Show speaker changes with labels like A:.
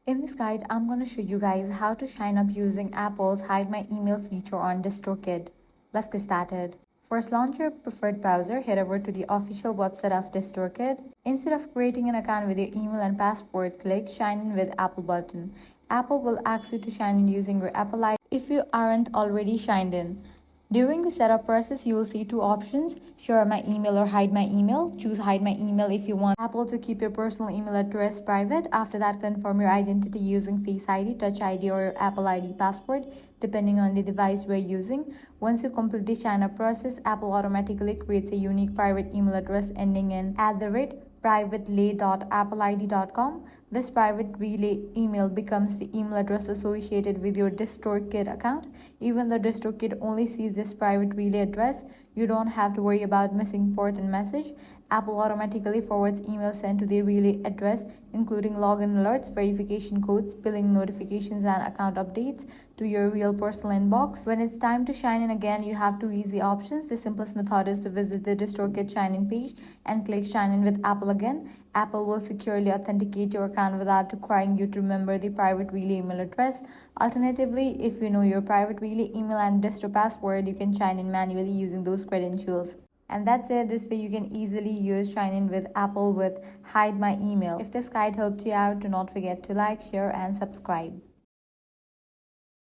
A: In this guide, I'm going to show you guys how to sign up using Apple's Hide My Email feature on DistroKid. Let's get started. First, launch your preferred browser, head over to the official website of DistroKid. Instead of creating an account with your email and password, click Sign In with Apple button. Apple will ask you to sign in using your Apple ID if you aren't already signed in. During the setup process, you will see two options: share my email or hide my email. Choose hide my email if you want Apple to keep your personal email address private. After that, confirm your identity using Face ID, Touch ID, or your Apple ID password, depending on the device we're using. Once you complete the sign up process, Apple automatically creates a unique private email address ending in @privately.appleid.com. This private relay email becomes the email address associated with your DistroKid account. Even though DistroKid only sees this private relay address, you don't have to worry about missing important message. Apple automatically forwards emails sent to the relay address, including login alerts, verification codes, billing notifications, and account updates to your real personal inbox. When it's time to sign in again, you have two easy options. The simplest method is to visit the DistroKid sign-in page and click Sign In with Apple again. Apple will securely authenticate your account without requiring you to remember the private relay email address. Alternatively, if you know your private relay email and distro password, you can sign in manually using those credentials. And that's it. This way you can easily use Sign In with Apple with Hide My Email. If this guide helped you out, do not forget to like, share, and subscribe.